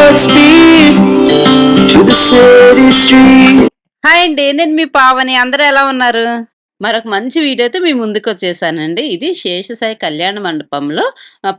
Godspeed to the city street. Hi అండి, నేను మీ పావని. అందరూ ఎలా ఉన్నారు? మరొక మంచి వీడియోతో మీ ముందుకు వచ్చేసానండి. ఇది శేషసాయి కళ్యాణ మండపంలో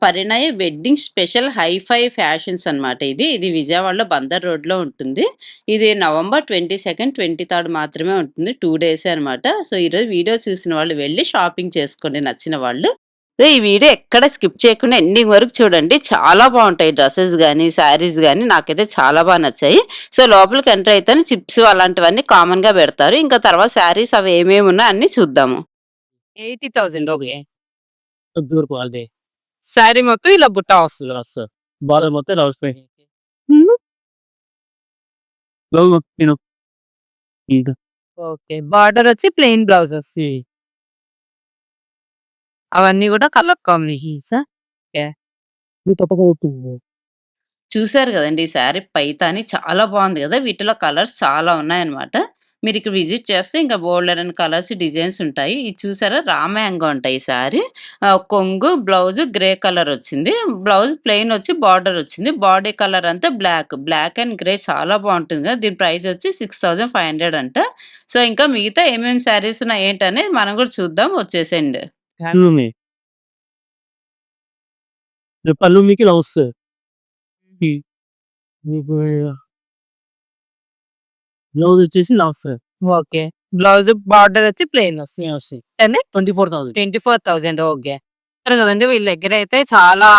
పరిణయ వెడ్డింగ్ స్పెషల్ హైఫై ఫ్యాషన్స్ అనమాట. ఇది విజయవాడలో బందర్ రోడ్లో ఉంటుంది. ఇది నవంబర్ 22nd, 23rd మాత్రమే ఉంటుంది. 2 డేస్ అనమాట. సో ఈరోజు వీడియో చూసిన వాళ్ళు వెళ్ళి షాపింగ్ చేసుకోండి నచ్చిన వాళ్ళు. సో ఈ వీడియో ఎక్కడ స్కిప్ చేయకుండా ఎండింగ్ వరకు చూడండి. చాలా బాగుంటాయి డ్రెస్సెస్ కానీ శారీస్ కానీ. నాకైతే చాలా బాగా నచ్చాయి. సో లోపలికి ఎంటర్ అయితే చిప్స్ అలాంటివన్నీ కామన్ గా పెడతారు. ఇంకా తర్వాత శారీస్ అవి ఏమేమి ఉన్నాయి అన్ని చూద్దాము. 80,000 ఓకే. ప్యూర్ క్వాలిటీ శారీ మొత్తం ఇలా బుట్ట వస్తుంది సార్. బార్డర్ మొత్తం ఇలా వస్తుంది. బ్లౌజ్ మొత్తం నేను ఇంకా ఓకే. బార్డర్ వచ్చి ప్లెయిన్ బ్లౌజ్ వస్తుంది. అవన్నీ కూడా కలర్ కాంబినేషన్స్. ఇది తప్పక అవుతుంది. చూసారు కదండి, ఈ శారీ పైతాని చాలా బాగుంది కదా. వీటిలో కలర్స్ చాలా ఉన్నాయన్నమాట. మీరు ఇక్కడ విజిట్ చేస్తే ఇంకా బోల్డర్ అండ్ కలర్స్ డిజైన్స్ ఉంటాయి. ఇది చూసారా, రామాయంగా ఉంటాయి ఈ శారీ. కొంగు బ్లౌజ్ గ్రే కలర్ వచ్చింది. బ్లౌజ్ ప్లెయిన్ వచ్చి బార్డర్ వచ్చింది. బాడీ కలర్ అంతా బ్లాక్ అండ్ గ్రే చాలా బాగుంటుంది కదా. దీని ప్రైస్ వచ్చి 6500 అంట. సో ఇంకా మిగతా ఏమేమి శారీస్ ఉన్నాయి ఏంటనేది మనం కూడా చూద్దాం. వచ్చేసేయండి. హ్యాండ్ లూమ్ పళ్ళు మీకు ఇలా వస్తుంది. మీకు బ్లౌజ్ వచ్చేసి ఇలా వస్తుంది. ఓకే. బ్లౌజ్ బార్డర్ వచ్చి ప్లెయిన్ వస్తుంది. వస్తాయి అంటే 24,000. 24,000. ఓకే. సరే కదండి, వీళ్ళ దగ్గర అయితే చాలా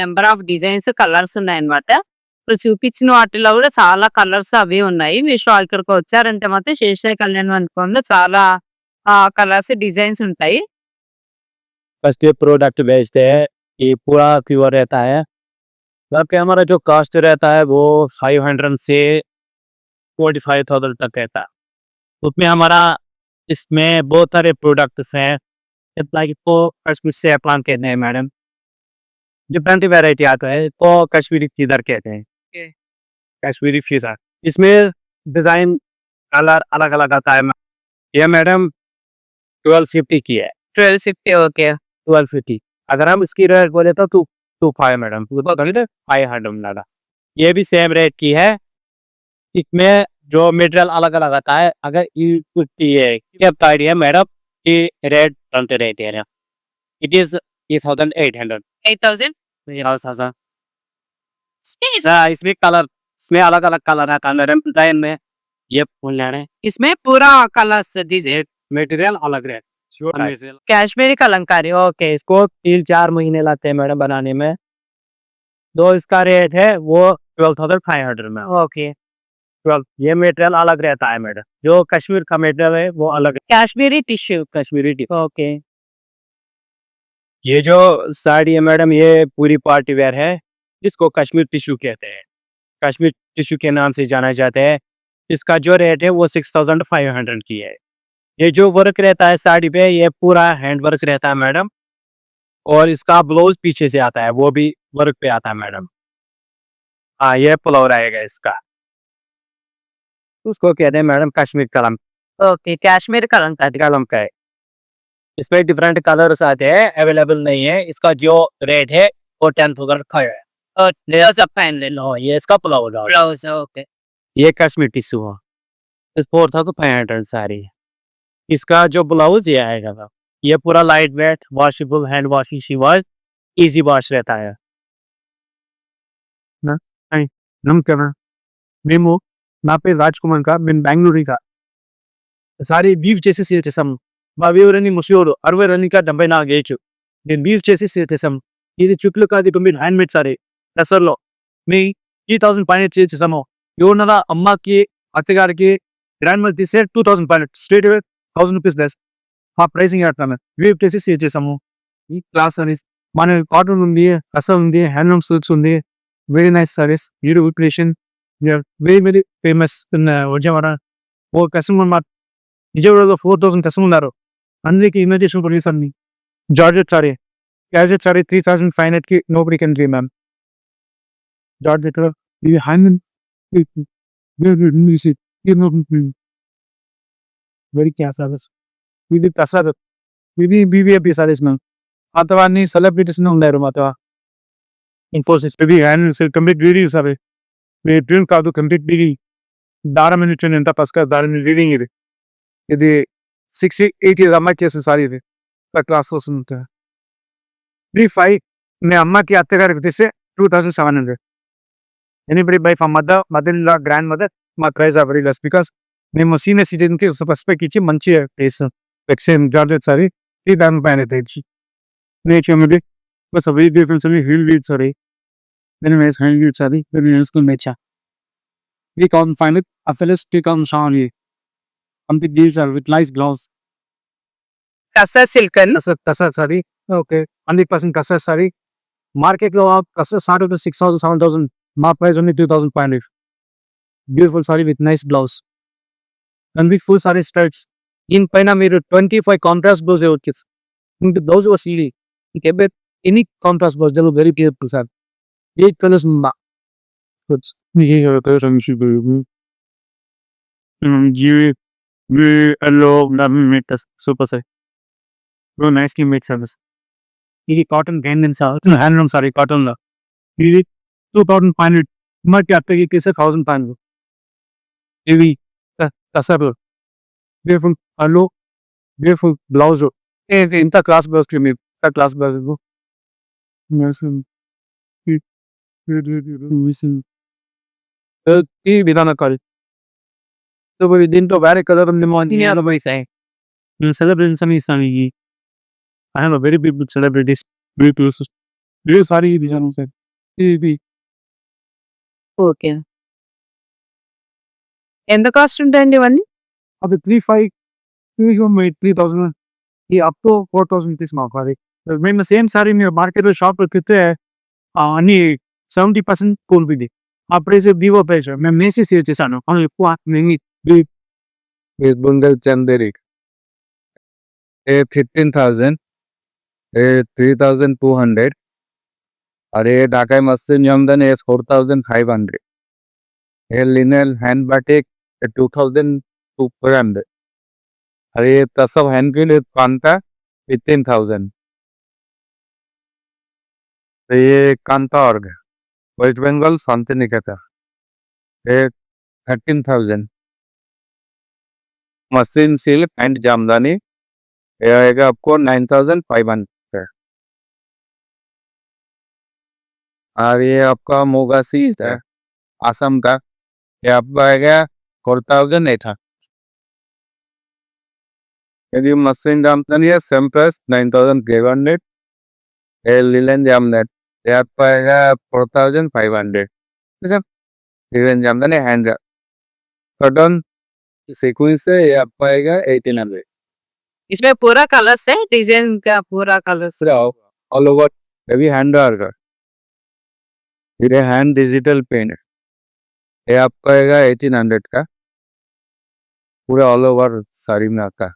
నెంబర్ ఆఫ్ డిజైన్స్ కలర్స్ ఉన్నాయన్నమాట. ఇప్పుడు చూపించిన వాటిలో కూడా చాలా కలర్స్ అవి ఉన్నాయి. మీరు ఇక్కడికి వచ్చారంటే మాత్రం శేషాయి కళ్యాణ మండపంలో చాలా కలర్స్ డిజైన్స్ ఉంటాయి. फर्स्ट ये प्रोडक्ट बेचते हैं, ये पूरा प्योर रहता है। बाकी हमारा जो कास्ट रहता है वो 500 से 45,000 तक रहता है। उसमें हमारा इसमें बहुत सारे प्रोडक्ट्स हैं। लाइक इसको कश्मीर से प्लांट कहते हैं मैडम। डिफरेंट वैरायटी आता है तो कश्मीरी फीदर कहते हैं। Okay. कश्मीरी फीदर इसमें डिजाइन कलर अलग अलग आता है। ये मैडम 1250 की है। 1250. ओके. 1250 अगर हम इसकी रेट बोले तो 225 मैडम 500 लगा। ये भी सेम रेट की है। इसमें जो मटेरियल अलग अलग आता है। अगर ये है मैडम की रेट रेट है इट इज 8,800 8,000. इसमें कलर इसमें अलग अलग कलर आता है मैडम डिजाइन में। ये फुल है इसमें पूरा कलर्स डिजाइन. मटेरियल अलग रेट काश्मीरी कलंकारी. ओके. इसको 3-4 महीने लगते हैं मैडम बनाने में। तो इसका रेट है वो 12,500 में। ओके. 12 ये मटेरियल अलग रहता है मैडम। जो कश्मीर का मटेरियल है वो अलग है। Kashmiri tissue. Kashmiri T okay. ये जो साड़ी है मैडम ये पूरी पार्टी वेयर है, जिसको कश्मीर टिश्यू कहते हैं। कश्मीर टिश्यू के नाम से जाना जाता है। इसका जो रेट है वो 6,500 की है। ये जो वर्क रहता है साड़ी पे ये पूरा हैंड वर्क रहता है मैडम। और इसका ब्लाउज पीछे से आता है वो भी वर्क पे आता है मैडम। हाँ ये पुलाव रहेगा इसका। उसको कहते हैं मैडम कश्मीर कलम। ओके. काश्मीर कलंकारी. कलम का है। इसमें डिफरेंट कलर्स आते हैं, अवेलेबल नहीं है। इसका जो रेट है वो 10,000 का है। और ब्लाउज पहन ले लो. नो ये इसका पुलाव है। ब्लाउज. ओके. ये कश्मीर टिश्यू है। इस 4,500 साड़ी है। इसका जो ब्लाउज ये आएगा ये पूरा light weight washable hand washing she wash easy wash रहता है ना। నమస్కారం, మేము నా పేరు రాజ్ కుమార్ కా మేము బెంగళూరు కా సారీ వీవ్ చేసి సేల్ చేసాము. మా వీవ్ రన్నింగ్ ముసియోడు 60 రన్నింగ్ కా 74 ఏజ్ నేను వీవ్ చేసి సేల్ చేసాము. ఇది చుట్లు కాదు కంప్లీట్ హ్యాండ్ మేడ్ సారీ దసర్లో మీ 3,500 సేల్ చేసాము. ఎవరన్నా అమ్మకి అత్తగారికి గ్రాండ్ మదర్ తీసే 2,500 స్ట్రేట్ అవే 1,000 రూపీస్ లెస్ ఆ ప్రైసింగ్ వేస్తాము. వీవ్ చేసి సేల్ చేసాము. ఈ క్లాస్ సారీస్ మన కాటన్ ఉంది, కసల్ ఉంది, హ్యాండ్లూమ్ సిల్క్స్ ఉంది. Very nice saris, beautiful creation, very famous in Vijayawada. ఓ కస్టమర్ మా విజయవాడలో 4,000 కస్టమర్ ఉన్నారు. అందరికి ఇన్విటేషన్ కూడా తీసాను. జార్జెట్ సారీ 3,500కి nobody can dream ma'am. Georgette ఇది హ్యాండ్ వెరీ క్యా సారీస్. ఇది ప్రసాద్, ఇది బీబీఏపీ సారీస్ మ్యామ్. మాతో అన్ని సెలబ్రిటీస్ ఉన్నారు. మాతో ఇన్ఫోసిస్ కంప్లీట్ వీడియోస్ అవి మీ డ్రీమ్ కాదు కంప్లీట్లీ దారం నుంచి ఎంత పసుక దారం రీడింగ్ ఇది 60-80 అమ్మాయి చేసిన సారీ ఇది క్లాస్ వస్తుంది 3-5 మీ అమ్మకి అత్తగారికి తెస్తే 2700 anybody buy from mother in law grandmother మా price are very less because మేము సీనియర్ సిటిజన్కి రెస్పెక్ట్ ఇచ్చి మంచి ప్లేస్ ఎక్స్చేంజ్ జార్జెట్ సారీ 3000 పైన తెచ్చి నేర్చుకుంది బస్ వెరీ డిఫరెన్స్ అని హీల్ వీడ్ sorry then we hand you sorry then we school mecha we can find it a fellow speak on sorry complete deals are with nice gloves కసర్ silk అని kasa sorry okay 100% kasa sorry market lo aap kasa start to 6000 7000 my price only 2500 beautiful sorry with nice blouse and with full saree stripes in paina మీరు 25 contrast blouse వచ్చేది into blouse was really you can get any contrast blouse they look very beautiful sir 8 colors good ये colors I'm sure we yellow make us super say so nicely made service ఇది cotton gain and handloom sorry cotton లో ఇది 2500 మనకి అక్కడికి కేసే 1500 ఇవి కసర్ beautiful అల్లో beautiful blouse ఇంత క్లాస్ బ్లౌజ్ మీ క్లాస్ బ్లౌజ్ ఈ విధానం కాదు సో మరి దీంట్లో వేరే కలర్ మేము సెలబ్రేషన్స్ అని ఇస్తాను ఈ I have a very big celebrities very close very sorry design of ఇది ఓకే. ఎంత కాస్ట్ ఉంటాయండి ఇవన్నీ? అది 3000 ఈ అప్ టు 4000 రూపీస్ మాకు అది మేము సేమ్ సారీ మీరు మార్కెట్లో షాప్లోకి వెళ్తే అన్ని 70% కూలిపోయింది ఆ ప్రైస్ వివో ప్రైస్ మేము మేసి సేల్ చేశాను అవును ఎక్కువ West Bengal Chanderik. A 15,000, a 3,200, और ये ढाकाई मस्जिद यमदन is 4,500. ये लिनल हैंड बाटिक 2,200. और ये तसव हैंड के लिए कांता 15,000. तो ये कांता ऑर्ग वेस्ट बंगाल शांतिनिकेतन ये 13,000. मशीन सिल्क एंड जामदानी ये आएगा आपको 9,500. और ये आपका मोगा सीट है आसम का ये आपको आएगा 4,800. यदि मशीन जामदानी है सेम प्राइस 9,500. ये लिलन जामदानी ये आपको आएगा 4,500. Linen jamdani hand cotton sequence है ये आपको आएगा 1,800. इसमें पूरा कलर्स है डिजाइन का पूरा colours all over heavy hand work ये हैंड डिजिटल पेन ये आपको आएगा 1,800 का पूरा ऑल ओवर साड़ी में आता है.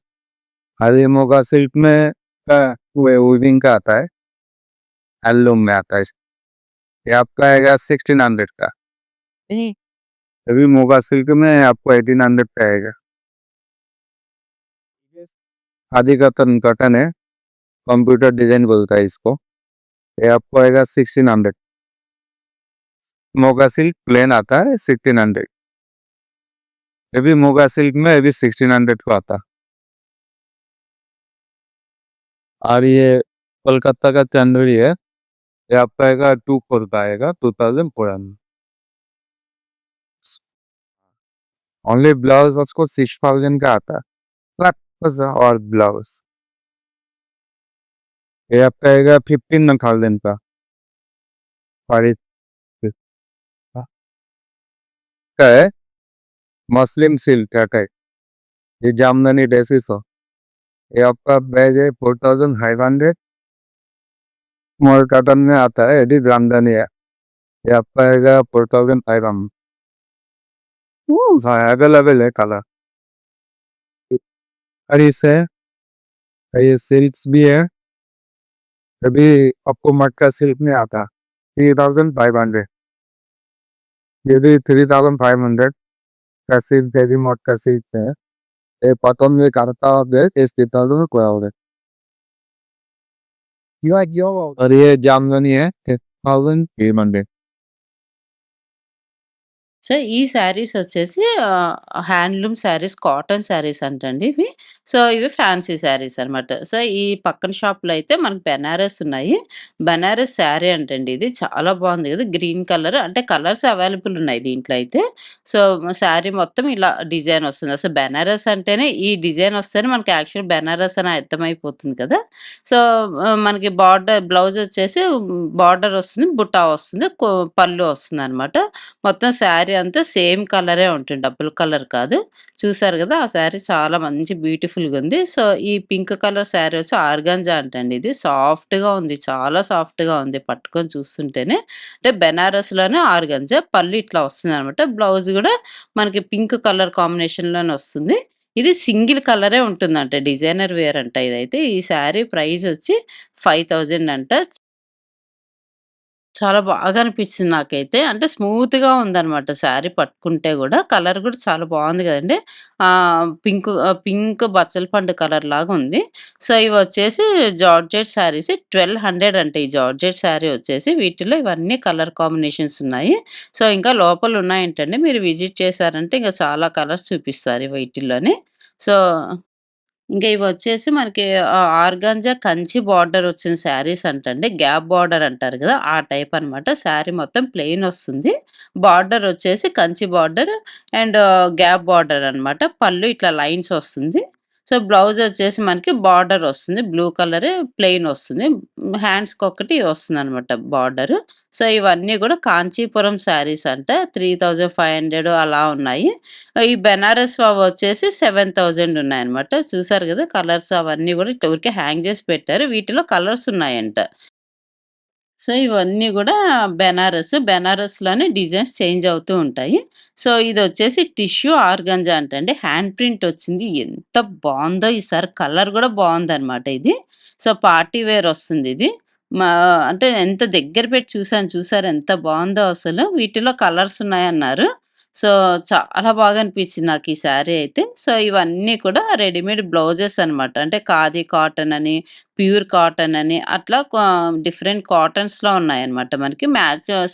हरी मोगा सिल्क में का वीविंग का आता है हैंडलूम में आता है ये आपका आएगा 1,600 का. अभी मोगा सिल्क में आपको 1,800 का आएगा. आदि कॉटन है कंप्यूटर डिजाइन बोलता है इसको ये आपको आएगा 1,600. मोगा सिल्क प्लेन आता है 1,600. ये भी मोगा सिल्क में ये भी 1,600 को आता. और ये कोलकाता का चंदेरी है ये आपका आएगा 2,400 का आएगा 2,400. ओनली ब्लाउज उसको 6,000 का आता है और ब्लाउज ये आपका आएगा 15,000 का. का है मस्लिम सिल्क का है ये जामदानी ड्रेसेस हो ये आपका बैज है 4,500. मोर कॉटन में आता है यदि जामदानी है ये आपका आएगा 4,500. अवेलेबल है कलर. और इसे ये सिल्क्स भी है अभी आपको मटका सिल्क में आता 3,500. ये भी 3,500 का सिल्क है मटका सिल्क है ये पतन में करता है इस 3,000 को आओगे. और ये जामदानी है 1,300. సో, ఈ శారీస్ వచ్చేసి హ్యాండ్లూమ్ శారీస్, కాటన్ శారీస్ అంటండి ఇవి. సో, ఇవి ఫ్యాన్సీ శారీస్ అనమాట. సో, ఈ పక్కన షాప్‌లో అయితే మనకు బెనారస్ ఉన్నాయి. బెనారస్ శారీ అంటండి ఇది. చాలా బాగుంది కదా! గ్రీన్ కలర్ అంటే కలర్స్ అవైలబుల్ ఉన్నాయి దీంట్లో అయితే. సో, శారీ మొత్తం ఇలా డిజైన్ వస్తుంది. అసలు బెనారస్ అంటేనే ఈ డిజైన్ వస్తేనే మనకి యాక్చువల్ బెనారస్ అని అర్థమైపోతుంది కదా! సో, మనకి బ్లౌజ్ వచ్చేసి బార్డర్ వస్తుంది. బుట్టా వస్తుంది. పళ్ళు వస్తుందనమాట. మొత్తం శారీ అంతా సేమ్ కలరే ఉంటుంది. డబుల్ కలర్ కాదు. చూసారు గదా! ఆ శారీ చాలా మంచి బ్యూటిఫుల్‌గా ఉంది. సో, ఈ పింక్ కలర్ శారీ వచ్చి ఆర్గాంజా అంటండి ఇది. సాఫ్ట్‌గా ఉంది. చాలా సాఫ్ట్‌గా ఉంది పట్టుకొని చూస్తుంటేనే. అంటే బెనారస్‌లోనే ఆర్గాంజా. పళ్ళు ఇట్లా వస్తుందనమాట. బ్లౌజ్ గూడా మనకి పింక్ కలర్ కాంబినేషన్‌లోనే వస్తుంది. ఇది సింగిల్ కలరే ఉంటుందంట. డిజైనర్ వేర్ అంట ఇదైతే. ఈ శారీ ప్రైస్ వచ్చి 5000 అంట. చాలా బాగా అనిపించింది నాకైతే. అంటే స్మూత్‌గా ఉందనమాట శారీ పట్టుకుంటే గూడా. కలర్ గూడా చాలా బావుంది గదండీ! పింక్ బచ్చల పండు కలర్‌లాగా ఉంది. సో, ఇవొచ్చేసి జార్జెట్ శారీస్ 1200 అంట ఈ జార్జెట్ శారీ వచ్చేసి. వీటిలో ఇవన్నీ కలర్ కాంబినేషన్స్ ఉన్నాయి. సో, ఇంకా లోపలున్నాయంటండి. మీరు విజిట్ చేశారంటే ఇంక చాలా కలర్స్ చూపిస్తారు వీటిల్లోని. సో ఇంకా ఇవొచ్చేసి మనకి ఆర్గాంజా కంచి బార్డర్ వచ్చిన శారీస్ అంటండి. గ్యాప్ బార్డర్ అంటారు గదా! ఆ టైప్ అనమాట. శారీ మొత్తం ప్లెయిన్ వస్తుంది. బార్డర్ వచ్చేసి Kanchi border and gap border అనమాట. పళ్ళు ఇట్లా లైన్స్ వస్తుంది. సో, బ్లౌజ్ వచ్చేసి మనకి బార్డర్ వస్తుంది. బ్లూ కలర్ ప్లెయిన్ వస్తుంది. హ్యాండ్స్‌కొకటి వస్తుందనమాట బార్డర్. సో, ఇవన్నీ గూడా కాంచీపురం శారీస్ అంట. 3500 అలా ఉన్నాయి. ఈ బెనారస్ వచ్చేసి 7000 ఉన్నాయన్నమాట. చూసారు గదా! కలర్స్ అవన్నీ గూడా ఇట్లా ఊరికే హ్యాంగ్ జేసి పెట్టారు. వీటిలో కలర్స్ ఉన్నాయంట. సో, ఇవన్నీ గూడా బెనారస్‌లోనే డిజైన్స్ చేంజ్ అవుతూ ఉంటాయి. సో, ఇదొచ్చేసి టిష్యూ ఆర్గాంజా అంటండి. హ్యాండ్ ప్రింట్ వచ్చింది. ఎంత బావుందో ఈసారి కలర్ గూడా బావుందనమాట ఇది. సో, పార్టీ వేర్ వస్తుందిది. మా అంటే ఎంత దగ్గర పెట్టి చూసాను చూసారా ఎంత బావుందో అసలు. వీటిలో కలర్స్ ఉన్నాయన్నారు. సో, చాలా బాగా అనిపించింది నాకు ఈ శారీ అయితే. సో, ఇవన్నీ కూడా రెడీమేడ్ బ్లౌజెస్ అనమాట. అంటే ఖాదీ కాటన్ అని, ప్యూర్ కాటన్ అని అట్లా డిఫరెంట్ కాటన్స్‌లో ఉన్నాయన్నమాట. మనకి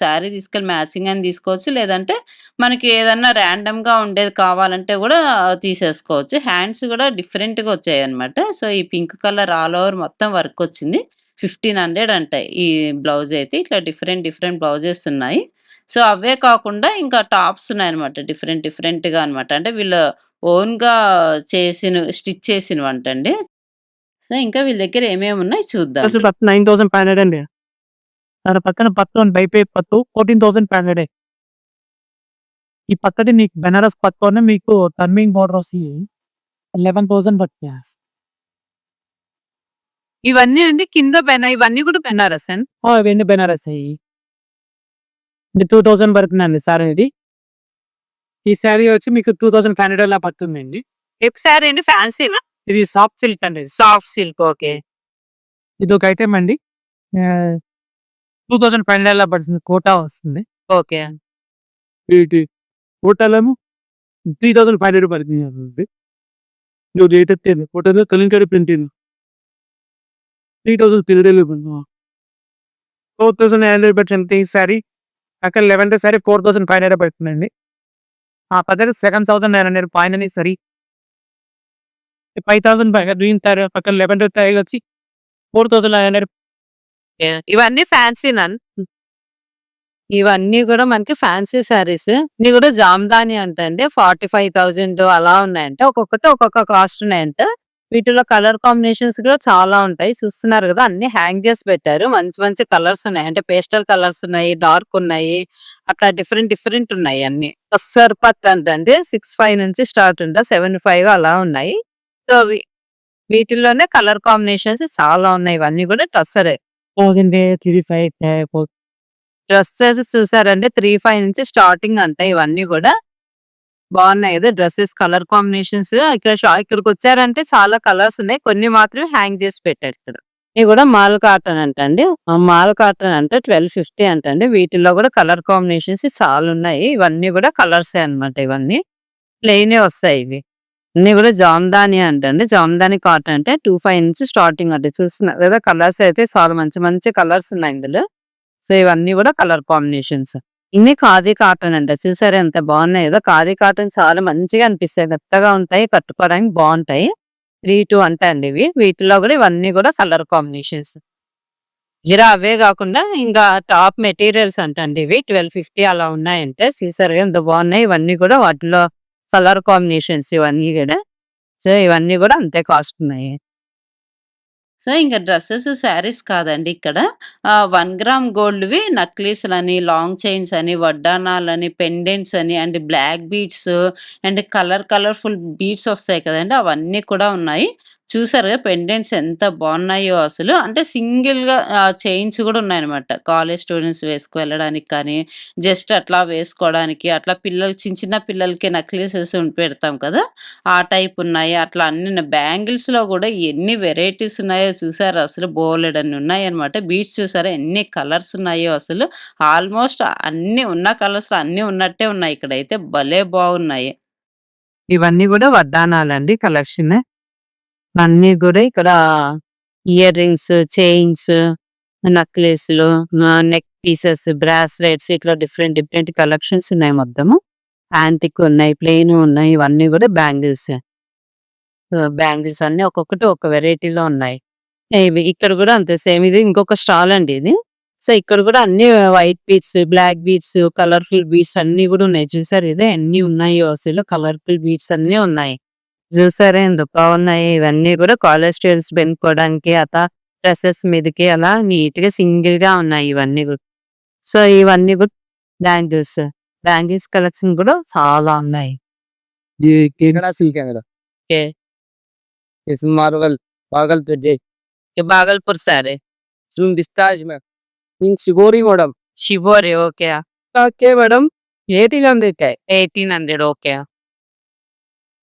శారీ తీసుకెళ్ళి మ్యాచింగ్ అని తీసుకోవచ్చు. లేదంటే మనకి ఏదన్నా ర్యాండమ్‌గా ఉండేది కావాలంటే గూడా తీసేసుకోవచ్చు. హ్యాండ్స్ గూడా డిఫరెంట్‌గా వచ్చాయన్నమాట. సో, ఈ పింక్ కలర్ ఆల్ ఓవర్ మొత్తం వర్క్ వచ్చింది. 1500 అంట ఈ బ్లౌజ్ అయితే. ఇట్లా డిఫరెంట్ బ్లౌజెస్ ఉన్నాయి. సో, అవే కాకుండా ఇంకా టాప్స్ ఉన్నాయన్నమాట. డిఫరెంట్‌గా అనమాట. అంటే వీళ్ళు ఓన్‌గా స్టిచ్ చేసినవంటండి. సో, ఇంకా వీళ్ళ దగ్గర ఏమేమున్నాయి చూద్దాం. ప్లస్ 9500 అండి. దాని పక్కన పట్టు అండ్ బైపే పట్టు 14,500. ఈ పక్కది మీకు బెనారస్ పట్టులోనే మీకు టర్నింగ్ బార్డర్ వసి 11,000 పడుతుంది. ఇవన్నీ అండి కింద ఇవన్నీ కూడా బెనారస్ అండి. ఇవన్నీ బెనారస్ అయ్యి. ఇది 2000 పడుతుందండి సారీ ఇది. ఈ శారీ వచ్చి మీకు 2500 అలా పడుతుందండి. టైప్ శారీ అండి ఫ్యాన్సీనా? ఇది సాఫ్ట్ సిల్క్ అండి. Soft silk okay. ఇది ఒక ఐటెం అండి. 2500 అలా పడుతుంది. కోటా వస్తుంది. ఓకే. వీటి కోటాలేమో 3500 పడుతుంది. ఇది రేట్ ఎత్తేది. కోటాలో కలంకారీ ప్రింటింగ్ 3000 4,900 పడుతుంది ఈ శారీ. అక్కడ 11 శారీ 4,500 పడుతుందండి. ఆ పక్కన 7,900 పైన సరి 5,000 పైగా గ్రీన్ శారీ పక్కన 11 శారీ వచ్చి 4,900. ఇవన్నీ ఫ్యాన్సీనా? ఇవన్నీ కూడా మనకి ఫ్యాన్సీ శారీస్. ఇవి కూడా జామ్దాని అంటండి. 45,000 అలా ఉన్నాయంట. ఒక్కొక్కటి ఒక్కొక్క కాస్ట్ ఉన్నాయంట. వీటిలో కలర్ కాంబినేషన్స్ కూడా చాలా ఉంటాయి. చూస్తున్నారు కదా అన్ని హ్యాంగ్ చేసి పెట్టారు. మంచి కలర్స్ ఉన్నాయి. అంటే పేస్టల్ కలర్స్ ఉన్నాయి, డార్క్ ఉన్నాయి, అట్లా డిఫరెంట్ ఉన్నాయి అన్ని. సర్పత్ అంటండి 65 నుంచి స్టార్ట్ ఉంటా 75 అలా ఉన్నాయి. సో వీటిల్లోనే కలర్ కాంబినేషన్స్ చాలా ఉన్నాయి. ఇవన్నీ కూడా టస్సరే. 35 డ్రెస్సెస్ చూసారంటే 35 నుంచి స్టార్టింగ్ అంట. ఇవన్నీ కూడా బాగున్నాయి కదా డ్రెస్సెస్ కలర్ కాంబినేషన్స్. ఇక్కడికి వచ్చారంటే చాలా కలర్స్ ఉన్నాయి. కొన్ని మాత్రమే హ్యాంగ్ చేసి పెట్టారు ఇక్కడ. ఇవి కూడా మాల్ కాటన్ అంటండి. మాల్ కాటన్ అంటే 1250 అంటండి. వీటిల్లో కూడా కలర్ కాంబినేషన్స్ చాలా ఉన్నాయి. ఇవన్నీ కూడా కలర్సే అన్నమాట. ఇవన్నీ ప్లెయినే వస్తాయి. ఇవి అన్ని కూడా జామ్దాని అంటండి. జామ్దాని కాటన్ అంటే 25 నుంచి స్టార్టింగ్ అంటే చూస్తున్నారు కదా కలర్స్ అయితే చాలా మంచి కలర్స్ ఉన్నాయి ఇందులో. సో ఇవన్నీ కూడా కలర్ కాంబినేషన్స్. ఇన్ని ఖాదీ కాటన్ అంట. చూసారా ఎంత బాగున్నాయి కదా! ఖాదీ కాటన్ చాలా మంచిగా అనిపిస్తాయి. మెత్తగా ఉంటాయి. కట్టుకోవడానికి బాగుంటాయి. 3, 2 అంట అండి ఇవి. వీటిలో కూడా ఇవన్నీ కూడా కలర్ కాంబినేషన్స్. అవే కాకుండా ఇంకా టాప్ మెటీరియల్స్ అంటండి ఇవి. 1250 అలా ఉన్నాయంటే. చూసారుగా ఎంత బాగున్నాయి. ఇవన్నీ కూడా వాటిలో కలర్ కాంబినేషన్స్ ఇవన్నీ కూడా. సో, ఇవన్నీ కూడా అంతే కాస్ట్ ఉన్నాయి. సో, ఇంక డ్రెసెస్, శారీస్ కాదండి ఇక్కడ. 1 గ్రామ్ గోల్డ్‌వి నక్లీస్‌లని, లాంగ్ చైన్స్ అని, వడ్డాణాలని, పెండెంట్స్ అని and black beads and colourful beads వస్తాయి కదండీ! అవన్నీ కూడా ఉన్నాయి. చూసారుగా పెండెంట్స్ ఎంత బాగున్నాయో అసలు. అంటే సింగిల్‌గా చైన్స్ కూడా ఉన్నాయన్నమాట. కాలేజ్ స్టూడెంట్స్ వేసుకు వెళ్ళడానికి కానీ, జస్ట్ అట్లా వేసుకోవడానికి, అట్లా పిల్లలు చిన్న పిల్లలకి నక్లీసెస్ పెడతాం కదా! ఆ టైప్ ఉన్నాయి. అట్లా అన్ని బ్యాంగిల్స్‌లో గూడా ఎన్ని వెరైటీస్ ఉన్నాయో చూసారా అసలు బోలెడన్ని ఉన్నాయన్నమాట. బీడ్స్ చూసారా ఎన్ని కలర్స్ ఉన్నాయో అసలు. ఆల్మోస్ట్ అన్నీ ఉన్న కలర్స్‌లో అన్నీ ఉన్నట్టే ఉన్నాయి ఇక్కడైతే. భలే బాగున్నాయి. ఇవన్నీ కూడా వడ్డాణాలండి కలెక్షన్. అన్నీ కూడా ఇక్కడ ఇయర్ రింగ్స్, చైన్స్, నెక్లెస్‌లు, నెక్ పీసెస్, బ్రాస్లెట్స్ ఇట్లా డిఫరెంట్ కలెక్షన్స్ ఉన్నాయి మొత్తము. యాంటిక్ ఉన్నాయి, ప్లెయిన్ ఉన్నాయి. ఇవన్నీ కూడా బ్యాంగిల్స్. బ్యాంగిల్స్ అన్నీ ఒక్కొక్కటి ఒక వెరైటీలో ఉన్నాయి. ఇవి ఇక్కడ కూడా అంతే సేమ్ ఇది ఇంకొక స్టాల్ అండి ఇది. సో, ఇక్కడ కూడా అన్ని white beads, black beads, colourful beads అన్నీ కూడా ఉన్నాయి. చూసారు ఇదే ఎన్ని ఉన్నాయో అసలు కలర్‌ఫుల్ బీడ్స్ అన్నీ ఉన్నాయి. చూసారా ఎంత బాగున్నాయి. ఇవన్నీ కూడా కాలేజ్ స్టూడెంట్స్ పెట్టుకోవడానికి డ్రెసెస్ మీదకి అలా నీట్‌గా సింగిల్‌గా ఉన్నాయి ఇవన్నీ కూడా. సో, ఇవన్నీ కూడా బ్యాంగిల్స్. బ్యాంగిల్స్ కలెక్షన్ కూడా చాలా ఉన్నాయి. ये केन ఓకే. इस मार्वल पागल तुझे ये भागलपुर से आ रहे सुन डिस्चार्ज में इन शिवोरी मॉडल शिवोरे ओके के मैडम 1800 का है 1800 ओके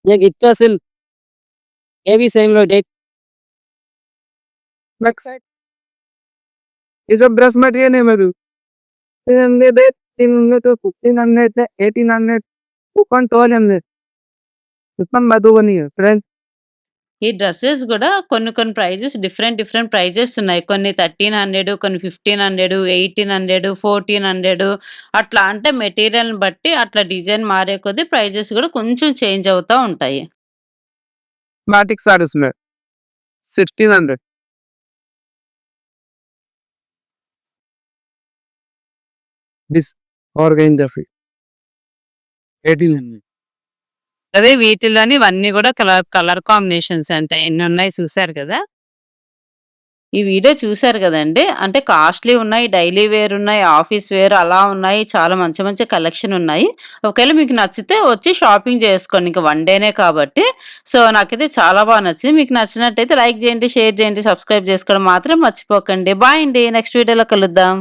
ये गिट्टा सिल ये भी सेम लो डेट मैक्स ये सब ब्रश मटेरियल है मेरे 300 300 तो 1500 1800 ऊपर 1200 इतना मधुबनी है फ्रेंड ఈ డ్రెసెస్ గూడా కొన్ని ప్రైజెస్ డిఫరెంట్ ప్రైజెస్ ఉన్నాయి. కొన్ని 1300, కొన్ని 1500, 1800, 1400 అట్లా అంటే మెటీరియల్‌ని బట్టి అట్లా డిజైన్ మారే కొద్దీ ప్రైజెస్ గూడా కొంచెం చేంజ్ అవుతా ఉంటాయి. मैटिक साड़ीज में 1600 दिस ऑर्गेन्जा फ्री 1800 అదే వీటిలోని ఇవన్నీ కూడా కలర్ కాంబినేషన్స్ అంటే ఎన్ని ఉన్నాయి చూసారు కదా. ఈ వీడియో చూసారు గదండీ! అంటే కాస్ట్‌లీ ఉన్నాయి, డైలీ వేర్ ఉన్నాయి, ఆఫీస్ వేర్ అలా ఉన్నాయి. చాలా మంచి కలెక్షన్ ఉన్నాయి. ఒకవేళ మీకు నచ్చితే వచ్చి షాపింగ్ చేసుకోండి. ఇంక 1 డేనే కాబట్టి. సో, నాకైతే చాలా బాగా నచ్చింది. మీకు నచ్చినట్టయితే లైక్ చేయండి, షేర్ చేయండి, సబ్స్క్రైబ్ చేసుకోవడం మాత్రం మర్చిపోకండి. బాయ్ అండి. నెక్స్ట్ వీడియోలో కలుద్దాం.